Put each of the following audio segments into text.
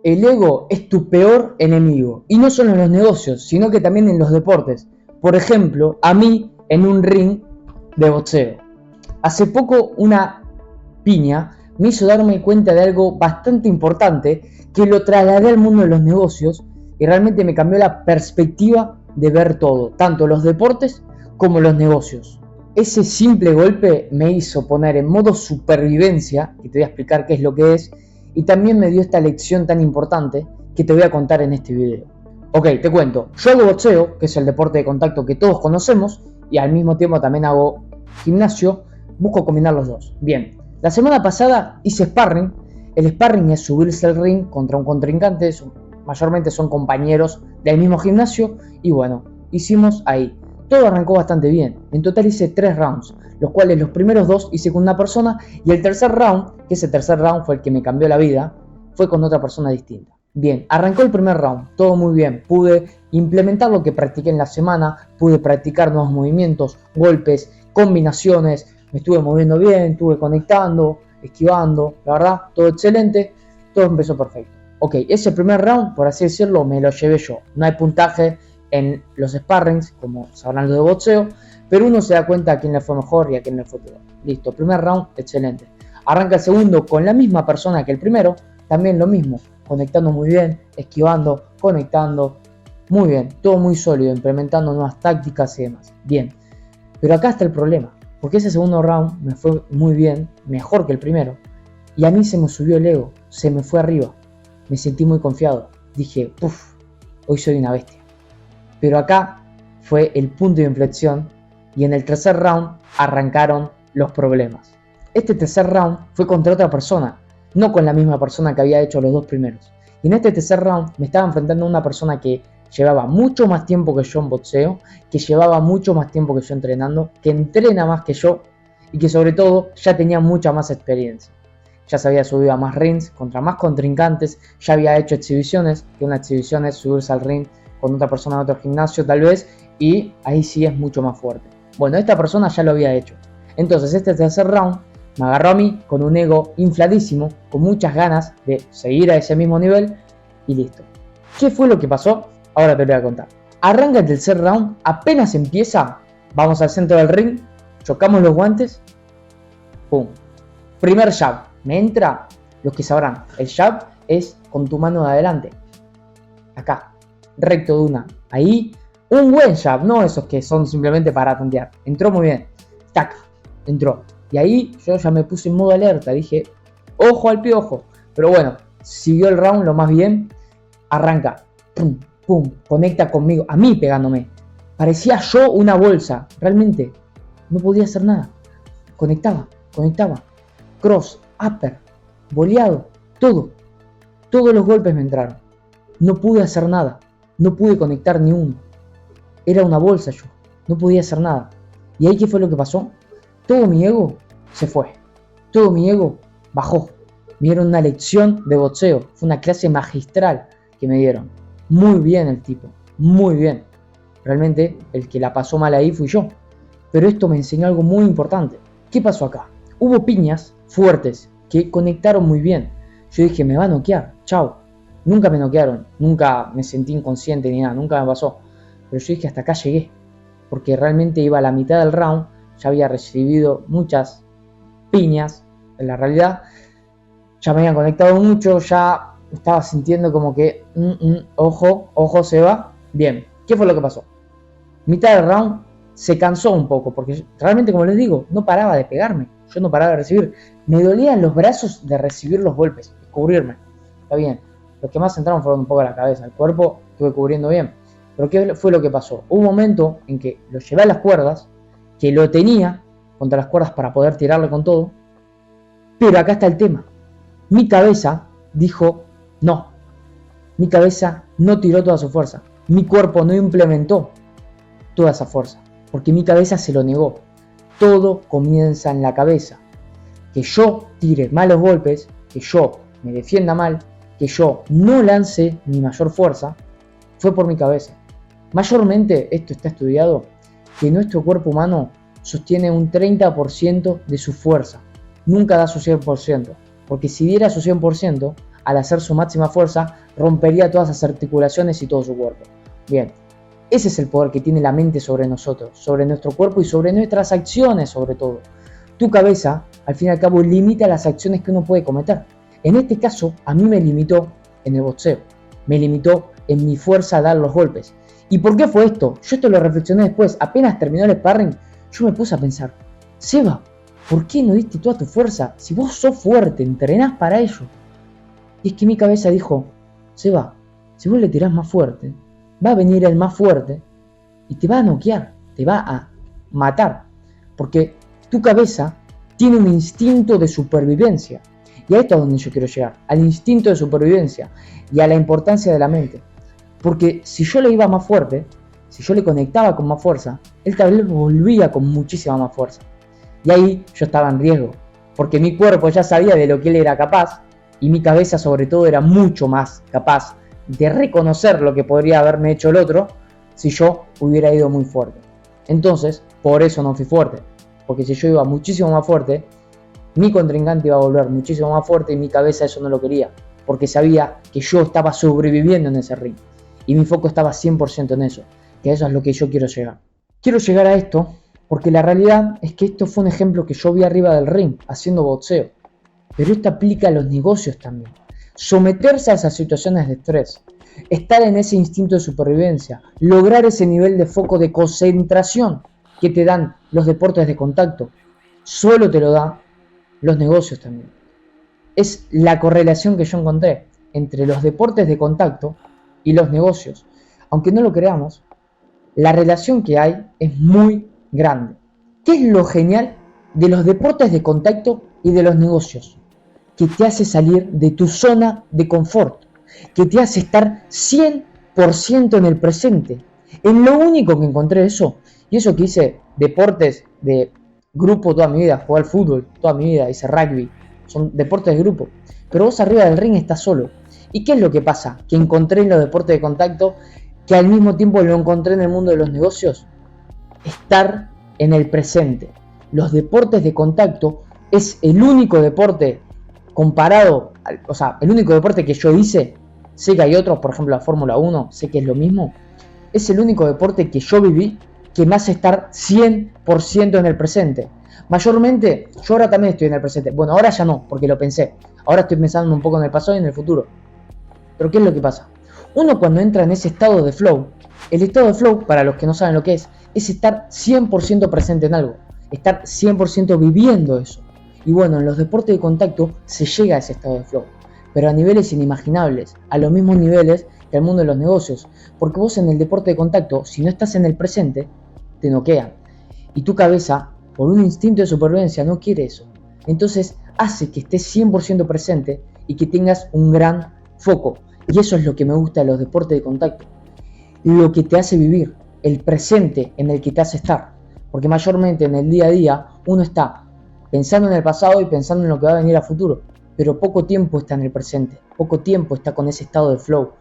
El ego es tu peor enemigo, y no solo en los negocios, sino que también en los deportes. Por ejemplo, a mí en un ring de boxeo. Hace poco una piña me hizo darme cuenta de algo bastante importante que lo trasladé al mundo de los negocios y realmente me cambió la perspectiva de ver todo, tanto los deportes como los negocios. Ese simple golpe me hizo poner en modo supervivencia, y te voy a explicar qué es lo que es, y también me dio esta lección tan importante que te voy a contar en este video. Ok, te cuento. Yo hago boxeo, que es el deporte de contacto que todos conocemos, y al mismo tiempo también hago gimnasio. Busco combinar los dos. Bien, la semana pasada hice sparring. El sparring es subirse al ring contra un contrincante, mayormente son compañeros del mismo gimnasio, y bueno, hicimos ahí. Todo arrancó bastante bien. En total hice 3 rounds, los cuales los primeros 2 hice con una persona, y el tercer round, que ese tercer round fue el que me cambió la vida, fue con otra persona distinta. Bien, arrancó el primer round, todo muy bien. Pude implementar lo que practiqué en la semana, pude practicar nuevos movimientos, golpes, combinaciones, me estuve moviendo bien, estuve conectando, esquivando, la verdad, todo excelente, todo empezó perfecto. Ok, ese primer round, por así decirlo, me lo llevé yo. No hay puntaje en los sparrings, como sabrán los de boxeo, pero uno se da cuenta a quién le fue mejor y a quién le fue peor. Listo, primer round, excelente. Arranca el segundo con la misma persona que el primero, también lo mismo, conectando muy bien, esquivando, conectando, muy bien, todo muy sólido, implementando nuevas tácticas y demás. Bien, pero acá está el problema, porque ese segundo round me fue muy bien, mejor que el primero, y a mí se me subió el ego, se me fue arriba, me sentí muy confiado, dije, uff, hoy soy una bestia. Pero acá fue el punto de inflexión y en el tercer round arrancaron los problemas. Este tercer round fue contra otra persona, no con la misma persona que había hecho los 2 primeros. Y en este tercer round me estaba enfrentando a una persona que llevaba mucho más tiempo que yo en boxeo, que llevaba mucho más tiempo que yo entrenando, que entrena más que yo y que sobre todo ya tenía mucha más experiencia. Ya se había subido a más rings contra más contrincantes, ya había hecho exhibiciones, que una exhibición es subirse al ring con otra persona en otro gimnasio tal vez, y ahí sí es mucho más fuerte. Bueno, esta persona ya lo había hecho. Entonces este tercer round me agarró a mí con un ego infladísimo, con muchas ganas de seguir a ese mismo nivel, y listo. ¿Qué fue lo que pasó? Ahora te lo voy a contar. Arranca el tercer round, apenas empieza, vamos al centro del ring, chocamos los guantes, pum. Primer jab, me entra, los que sabrán, el jab es con tu mano de adelante, acá, recto de una, ahí, un buen jab, no esos que son simplemente para tantear. Entró muy bien, tac, entró. Y ahí yo ya me puse en modo alerta, dije, ojo al piojo. Pero bueno, siguió el round lo más bien, arranca, pum, pum, conecta conmigo, a mí pegándome. Parecía yo una bolsa, realmente no podía hacer nada. Conectaba, cross, upper, boleado, todo. Todos los golpes me entraron. No pude hacer nada. No pude conectar ni uno. Era una bolsa yo. No podía hacer nada. ¿Y ahí qué fue lo que pasó? Todo mi ego se fue. Todo mi ego bajó. Me dieron una lección de boxeo. Fue una clase magistral que me dieron. Muy bien el tipo. Muy bien. Realmente el que la pasó mal ahí fui yo. Pero esto me enseñó algo muy importante. ¿Qué pasó acá? Hubo piñas fuertes que conectaron muy bien. Yo dije, me va a noquear. Chao. Nunca me noquearon, nunca me sentí inconsciente ni nada, nunca me pasó. Pero yo dije, hasta acá llegué. Porque realmente iba a la mitad del round, ya había recibido muchas piñas, en la realidad. Ya me habían conectado mucho, ya estaba sintiendo como que, ojo, se va. Bien, ¿qué fue lo que pasó? Mitad del round se cansó un poco, porque realmente, como les digo, no paraba de pegarme. Yo no paraba de recibir. Me dolían los brazos de recibir los golpes, de cubrirme. Está bien. Los que más entraron fueron un poco a la cabeza, el cuerpo estuve cubriendo bien. Pero ¿qué fue lo que pasó? Hubo un momento en que lo llevé a las cuerdas, que lo tenía contra las cuerdas para poder tirarle con todo, pero acá está el tema. Mi cabeza dijo no. Mi cabeza no tiró toda su fuerza. Mi cuerpo no implementó toda esa fuerza, porque mi cabeza se lo negó. Todo comienza en la cabeza. Que yo tire malos golpes, que yo me defienda mal, que yo no lance mi mayor fuerza, fue por mi cabeza. Mayormente esto está estudiado, que nuestro cuerpo humano sostiene un 30% de su fuerza, nunca da su 100%, porque si diera su 100%, al hacer su máxima fuerza, rompería todas las articulaciones y todo su cuerpo. Bien, ese es el poder que tiene la mente sobre nosotros, sobre nuestro cuerpo y sobre nuestras acciones sobre todo. Tu cabeza, al fin y al cabo, limita las acciones que uno puede cometer. En este caso, a mí me limitó en el boxeo, me limitó en mi fuerza a dar los golpes. ¿Y por qué fue esto? Yo esto lo reflexioné después, apenas terminó el sparring, yo me puse a pensar, Seba, ¿por qué no diste toda tu fuerza? Si vos sos fuerte, entrenás para ello. Y es que mi cabeza dijo, Seba, si vos le tirás más fuerte, va a venir el más fuerte y te va a noquear, te va a matar. Porque tu cabeza tiene un instinto de supervivencia. Y a esto es donde yo quiero llegar, al instinto de supervivencia y a la importancia de la mente. Porque si yo le iba más fuerte, si yo le conectaba con más fuerza, él tal vez volvía con muchísima más fuerza. Y ahí yo estaba en riesgo, porque mi cuerpo ya sabía de lo que él era capaz, y mi cabeza sobre todo era mucho más capaz de reconocer lo que podría haberme hecho el otro si yo hubiera ido muy fuerte. Entonces, por eso no fui fuerte, porque si yo iba muchísimo más fuerte, mi contrincante iba a volver muchísimo más fuerte y mi cabeza eso no lo quería, porque sabía que yo estaba sobreviviendo en ese ring, y mi foco estaba 100% en eso, que eso es lo que yo quiero llegar. Quiero llegar a esto porque la realidad es que esto fue un ejemplo que yo vi arriba del ring, haciendo boxeo. Pero esto aplica a los negocios también. Someterse a esas situaciones de estrés, estar en ese instinto de supervivencia, lograr ese nivel de foco de concentración que te dan los deportes de contacto, solo te lo da los negocios también. Es la correlación que yo encontré entre los deportes de contacto y los negocios. Aunque no lo creamos, la relación que hay es muy grande. ¿Qué es lo genial de los deportes de contacto y de los negocios? Que te hace salir de tu zona de confort, que te hace estar 100% en el presente. Es lo único que encontré eso. Y eso que hice deportes de grupo toda mi vida, jugué al fútbol toda mi vida, hice rugby, son deportes de grupo. Pero vos arriba del ring estás solo. ¿Y qué es lo que pasa? Que encontré en los deportes de contacto, que al mismo tiempo lo encontré en el mundo de los negocios. Estar en el presente. Los deportes de contacto es el único deporte comparado, o sea, el único deporte que yo hice, sé que hay otros, por ejemplo la Fórmula 1, sé que es lo mismo, es el único deporte que yo viví que me hace estar 100% en el presente. Mayormente, yo ahora también estoy en el presente. Bueno, ahora ya no, porque lo pensé. Ahora estoy pensando un poco en el pasado y en el futuro. Pero ¿qué es lo que pasa? Uno cuando entra en ese estado de flow, el estado de flow, para los que no saben lo que es estar 100% presente en algo, estar 100% viviendo eso. Y bueno, en los deportes de contacto se llega a ese estado de flow, pero a niveles inimaginables, a los mismos niveles que el mundo de los negocios, porque vos en el deporte de contacto, si no estás en el presente, te noquean, y tu cabeza, por un instinto de supervivencia, no quiere eso. Entonces hace que estés 100% presente y que tengas un gran foco, y eso es lo que me gusta de los deportes de contacto, lo que te hace vivir, el presente en el que te hace estar, porque mayormente en el día a día uno está pensando en el pasado y pensando en lo que va a venir a futuro, pero poco tiempo está en el presente, poco tiempo está con ese estado de flow.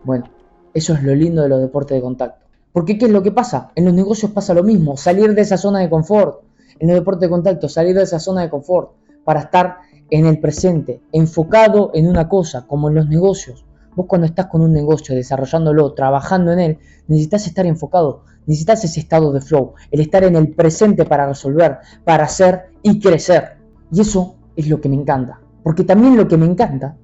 Bueno, eso es lo lindo de los deportes de contacto. Porque ¿qué es lo que pasa? En los negocios pasa lo mismo, salir de esa zona de confort. En los deportes de contacto, salir de esa zona de confort para estar en el presente, enfocado en una cosa, como en los negocios. Vos cuando estás con un negocio, desarrollándolo, trabajando en él, necesitas estar enfocado, necesitas ese estado de flow, el estar en el presente para resolver, para hacer y crecer. Y eso es lo que me encanta. Porque también lo que me encanta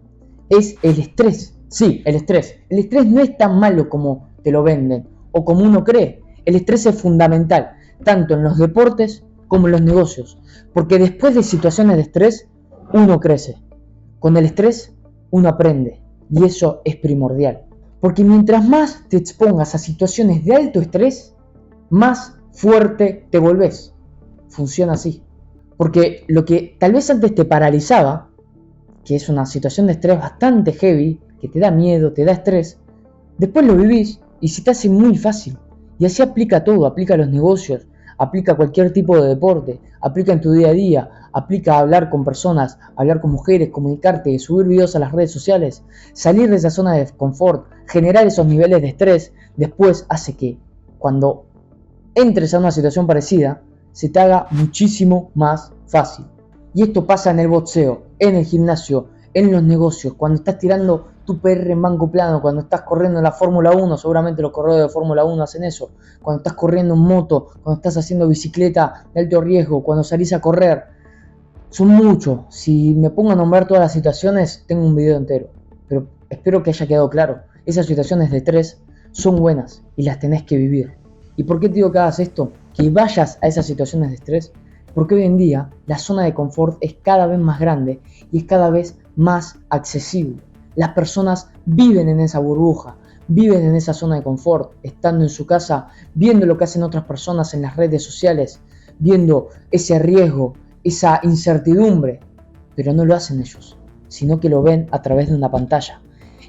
es el estrés. Sí, el estrés. El estrés no es tan malo como te lo venden o como uno cree. El estrés es fundamental, tanto en los deportes como en los negocios. Porque después de situaciones de estrés, uno crece. Con el estrés, uno aprende. Y eso es primordial. Porque mientras más te expongas a situaciones de alto estrés, más fuerte te volvés. Funciona así. Porque lo que tal vez antes te paralizaba, que es una situación de estrés bastante heavy, que te da miedo, te da estrés, después lo vivís y se te hace muy fácil. Y así aplica todo, aplica a los negocios, aplica a cualquier tipo de deporte, aplica en tu día a día, aplica a hablar con personas, hablar con mujeres, comunicarte, subir videos a las redes sociales, salir de esa zona de confort, generar esos niveles de estrés, después hace que cuando entres a una situación parecida, se te haga muchísimo más fácil. Y esto pasa en el boxeo, en el gimnasio, en los negocios, cuando estás tirando tu PR en banco plano, cuando estás corriendo en la Fórmula 1, seguramente los corredores de Fórmula 1 hacen eso, cuando estás corriendo en moto, cuando estás haciendo bicicleta de alto riesgo, cuando salís a correr, son muchos. Si me pongo a nombrar todas las situaciones, tengo un video entero, pero espero que haya quedado claro. Esas situaciones de estrés son buenas y las tenés que vivir. ¿Y por qué te digo que hagas esto? Que vayas a esas situaciones de estrés, porque hoy en día la zona de confort es cada vez más grande y es cada vez más accesible. Las personas viven en esa burbuja, viven en esa zona de confort, estando en su casa, viendo lo que hacen otras personas en las redes sociales, viendo ese riesgo, esa incertidumbre, pero no lo hacen ellos, sino que lo ven a través de una pantalla.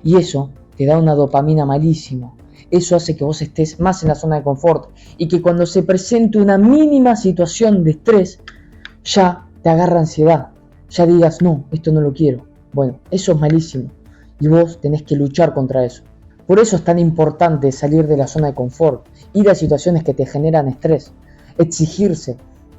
Y eso te da una dopamina malísima. Eso hace que vos estés más en la zona de confort y que cuando se presente una mínima situación de estrés, ya te agarra ansiedad. Ya digas, no, esto no lo quiero. Bueno, eso es malísimo y vos tenés que luchar contra eso. Por eso es tan importante salir de la zona de confort, ir a situaciones que te generan estrés, exigirse,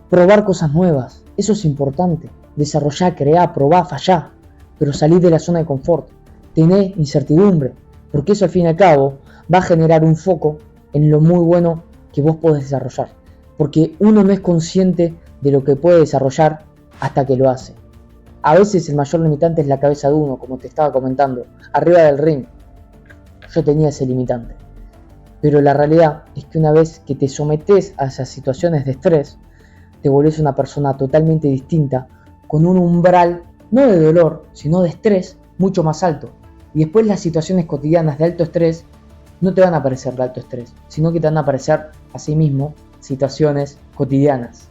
probar cosas nuevas. Eso es importante. Desarrollar, crear, probar, fallar, pero salir de la zona de confort. Tener incertidumbre, porque eso al fin y al cabo va a generar un foco en lo muy bueno que vos podés desarrollar, porque uno no es consciente de lo que puede desarrollar hasta que lo hace. A veces el mayor limitante es la cabeza de uno, como te estaba comentando, arriba del ring. Yo tenía ese limitante, pero la realidad es que una vez que te sometes a esas situaciones de estrés, te volvés una persona totalmente distinta, con un umbral no de dolor, sino de estrés mucho más alto. Y después las situaciones cotidianas de alto estrés no te van a parecer de alto estrés, sino que te van a parecer asimismo situaciones cotidianas.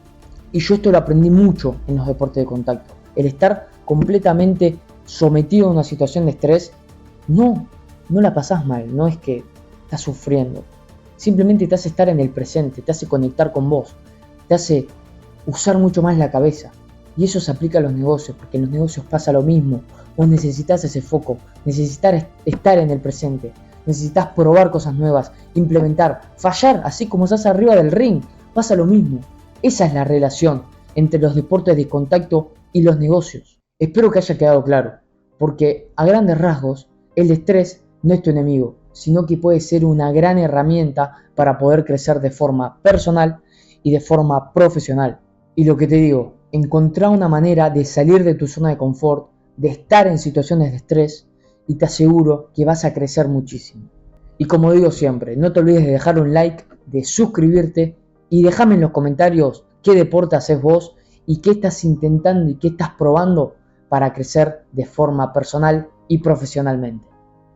Y yo esto lo aprendí mucho en los deportes de contacto. El estar completamente sometido a una situación de estrés, no la pasás mal, no es que estás sufriendo. Simplemente te hace estar en el presente, te hace conectar con vos, te hace usar mucho más la cabeza. Y eso se aplica a los negocios, porque en los negocios pasa lo mismo. Vos necesitas ese foco, necesitas estar en el presente, necesitas probar cosas nuevas, implementar, fallar, así como estás arriba del ring, pasa lo mismo. Esa es la relación entre los deportes de contacto y los negocios. Espero que haya quedado claro, porque a grandes rasgos, el estrés no es tu enemigo, sino que puede ser una gran herramienta para poder crecer de forma personal y de forma profesional. Y lo que te digo, encontrar una manera de salir de tu zona de confort, de estar en situaciones de estrés, y te aseguro que vas a crecer muchísimo. Y como digo siempre, no te olvides de dejar un like, de suscribirte y déjame en los comentarios qué deporte haces vos y qué estás intentando y qué estás probando para crecer de forma personal y profesionalmente.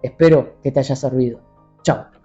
Espero que te haya servido. Chao.